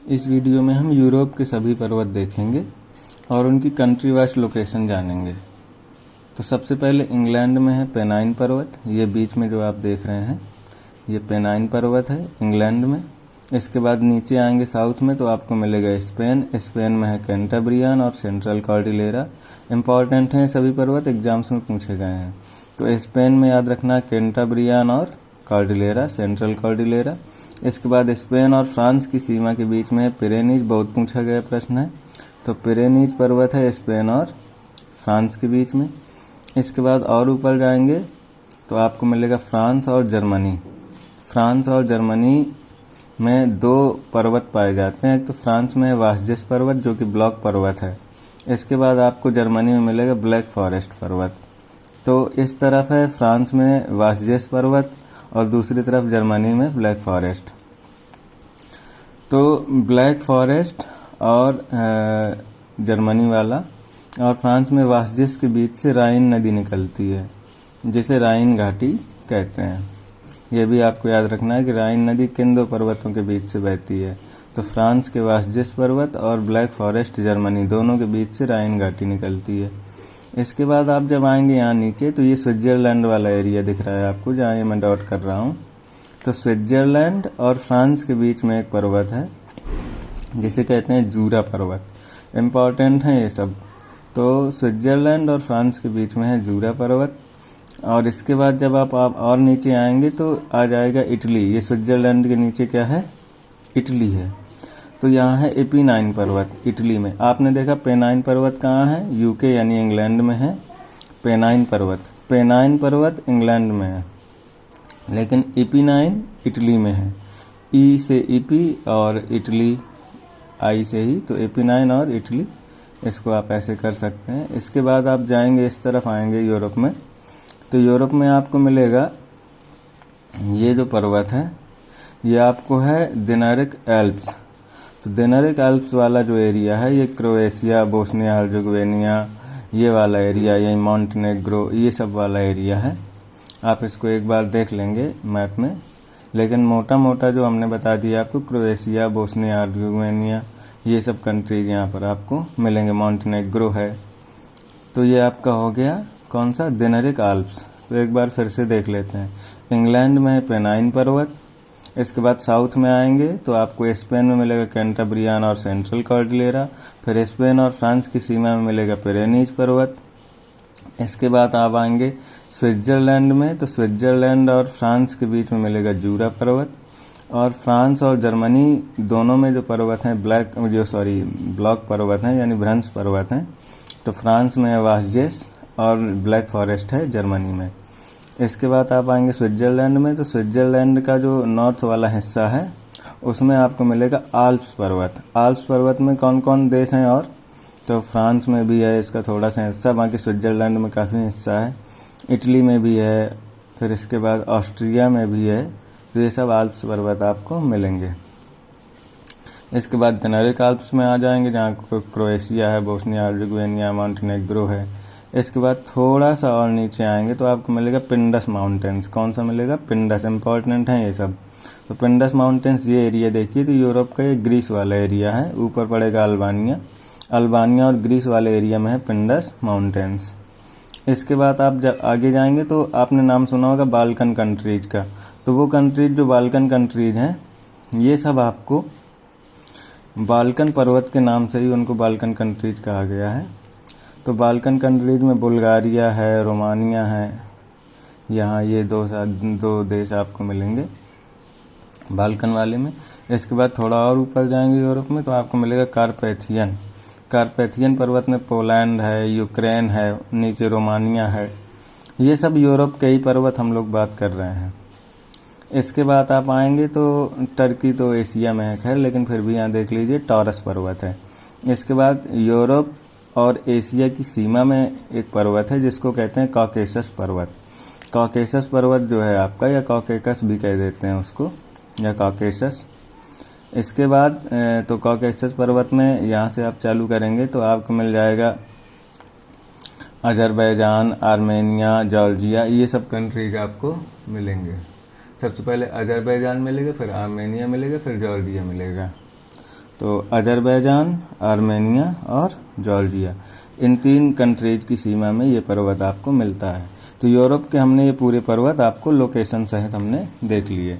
इस वीडियो में हम यूरोप के सभी पर्वत देखेंगे और उनकी कंट्री वाइज लोकेशन जानेंगे। तो सबसे पहले इंग्लैंड में है पेनाइन पर्वत। ये बीच में जो आप देख रहे हैं ये पेनाइन पर्वत है इंग्लैंड में। इसके बाद नीचे आएंगे साउथ में तो आपको मिलेगा स्पेन में है कैंटाब्रियन और सेंट्रल कॉर्डिलेरा। इम्पॉर्टेंट हैं सभी पर्वत, एग्जाम्स में पूछे गए हैं। तो स्पेन में याद रखना कैंटाब्रियन और कॉर्डिलेरा, सेंट्रल कॉर्डिलेरा। इसके बाद स्पेन और फ्रांस की सीमा के बीच में पिरेनीज, बहुत पूछा गया प्रश्न है। तो पिरेनीज पर्वत है स्पेन और फ्रांस के बीच में। इसके बाद और ऊपर जाएंगे तो आपको मिलेगा फ्रांस और जर्मनी। फ्रांस और जर्मनी में दो पर्वत पाए जाते हैं। एक तो फ्रांस में है वास्जेस पर्वत जो कि ब्लॉक पर्वत है। इसके बाद आपको जर्मनी में मिलेगा ब्लैक फॉरेस्ट पर्वत। तो इस तरफ है फ्रांस में वास्जेस पर्वत और दूसरी तरफ जर्मनी में ब्लैक फॉरेस्ट। तो ब्लैक फॉरेस्ट और जर्मनी वाला और फ्रांस में वास्जेस के बीच से राइन नदी निकलती है जिसे राइन घाटी कहते हैं। यह भी आपको याद रखना है कि राइन नदी किन दो पर्वतों के बीच से बहती है। तो फ्रांस के वास्जेस पर्वत और ब्लैक फॉरेस्ट जर्मनी दोनों के बीच से राइन घाटी निकलती है। इसके बाद आप जब आएंगे यहाँ नीचे तो ये स्विट्जरलैंड वाला एरिया दिख रहा है आपको, जहाँ ये मैं डॉट कर रहा हूँ। तो स्विट्जरलैंड और फ्रांस के बीच में एक पर्वत है जिसे कहते हैं जूरा पर्वत। इम्पॉर्टेंट है ये सब। तो स्विट्जरलैंड और फ्रांस के बीच में है जूरा पर्वत। और इसके बाद जब आप और नीचे आएंगे तो आ जाएगा इटली। ये स्विट्जरलैंड के नीचे क्या है? इटली है। तो यहाँ है एपिनाइन पर्वत इटली में। आपने देखा पेनाइन पर्वत कहाँ है? यूके यानी इंग्लैंड में है पेनाइन पर्वत इंग्लैंड में है, लेकिन एपिनाइन इटली में है। ई से ईपी और इटली आई से ही, तो एपिनाइन और इटली, इसको आप ऐसे कर सकते हैं। इसके बाद आप जाएंगे इस तरफ आएंगे यूरोप में। तो यूरोप में आपको मिलेगा ये जो पर्वत है ये आपको है दिनारिक एल्प्स। तो दिनारिक एल्प्स वाला जो एरिया है ये क्रोएशिया, बोस्निया हर्जेगोविना, ये वाला एरिया, यही मॉन्टेनेग्रो, ये सब वाला एरिया है। आप इसको एक बार देख लेंगे मैप में, लेकिन मोटा मोटा जो हमने बता दिया आपको, क्रोएशिया, बोस्निया हर्जेगोविना, ये सब कंट्रीज यहाँ पर आपको मिलेंगे। मॉन्टेनेग्रो है। तो ये आपका हो गया कौन सा? दिनारिक एल्प्स। तो एक बार फिर से देख लेते हैं। इंग्लैंड में है पेनाइन पर्वत। इसके बाद साउथ में आएंगे तो आपको स्पेन में मिलेगा कैंटाब्रियन और सेंट्रल कॉर्डिलेरा। फिर स्पेन और फ्रांस की सीमा में मिलेगा पिरेनीज पर्वत। इसके बाद आप आएंगे स्विट्जरलैंड में। तो स्विट्जरलैंड और फ्रांस के बीच में मिलेगा जूरा पर्वत। और फ्रांस और जर्मनी दोनों में जो पर्वत हैं ब्लॉक पर्वत हैं यानी भ्रंश पर्वत हैं। तो फ्रांस में है वास्जेस और ब्लैक फॉरेस्ट है जर्मनी में। इसके बाद आप आएंगे स्विट्जरलैंड में। तो स्विट्जरलैंड का जो नॉर्थ वाला हिस्सा है उसमें आपको मिलेगा आल्प्स पर्वत। आल्प्स पर्वत में कौन कौन देश हैं? और तो फ्रांस में भी है इसका थोड़ा सा हिस्सा, बाकी स्विट्जरलैंड में काफ़ी हिस्सा है। इटली में भी है, फिर इसके बाद ऑस्ट्रिया में भी है। तो ये सब आल्प्स पर्वत आपको मिलेंगे। इसके बाद दिनारिक एल्प्स में आ जाएंगे जहाँ क्रोएशिया है, बोस्निया हर्जेगोविना, मॉन्टेनेग्रो है। इसके बाद थोड़ा सा और नीचे आएंगे तो आपको मिलेगा पिंडस माउंटेन्स। कौन सा मिलेगा? पिंडस। इम्पॉर्टेंट है ये सब। तो पिंडस माउंटेन्स ये एरिया देखिए, तो यूरोप का ये ग्रीस वाला एरिया है। ऊपर पड़ेगा अल्बानिया और ग्रीस वाले एरिया में है पिंडस माउंटेन्स। इसके बाद आप जब आगे जाएंगे तो आपने नाम सुना होगा बाल्कन कंट्रीज का। तो वो कंट्रीज जो बाल्कन कंट्रीज हैं ये सब आपको बाल्कन पर्वत के नाम से ही उनको बाल्कन कंट्रीज कहा गया है। तो बाल्कन कंट्रीज में बुल्गारिया है, रोमानिया है। यहाँ ये दो देश आपको मिलेंगे बाल्कन वाले में। इसके बाद थोड़ा और ऊपर जाएंगे यूरोप में तो आपको मिलेगा कारपेथियन पर्वत में पोलैंड है, यूक्रेन है, नीचे रोमानिया है। ये सब यूरोप के ही पर्वत हम लोग बात कर रहे हैं। इसके बाद आप आएंगे तो टर्की तो एशिया में है खैर, लेकिन फिर भी यहाँ देख लीजिए टॉरस पर्वत है। इसके बाद यूरोप और एशिया की सीमा में एक पर्वत है जिसको कहते हैं कॉकेसस पर्वत। कॉकेसस पर्वत जो है आपका, या कॉकेकस भी कह देते हैं उसको, या कॉकेसस। इसके बाद तो कॉकेसस पर्वत में यहाँ से आप चालू करेंगे तो आपको मिल जाएगा अजरबैजान, आर्मेनिया, जॉर्जिया, ये सब कंट्रीज आपको मिलेंगे। सबसे पहले अजरबैजान मिलेगा, फिर आर्मेनिया मिलेगा, फिर जॉर्जिया मिलेगा। तो अजरबैजान, आर्मेनिया और जॉर्जिया, इन 3 कंट्रीज की सीमा में ये पर्वत आपको मिलता है। तो यूरोप के हमने ये पूरे पर्वत आपको लोकेशन सहित हमने देख लिए।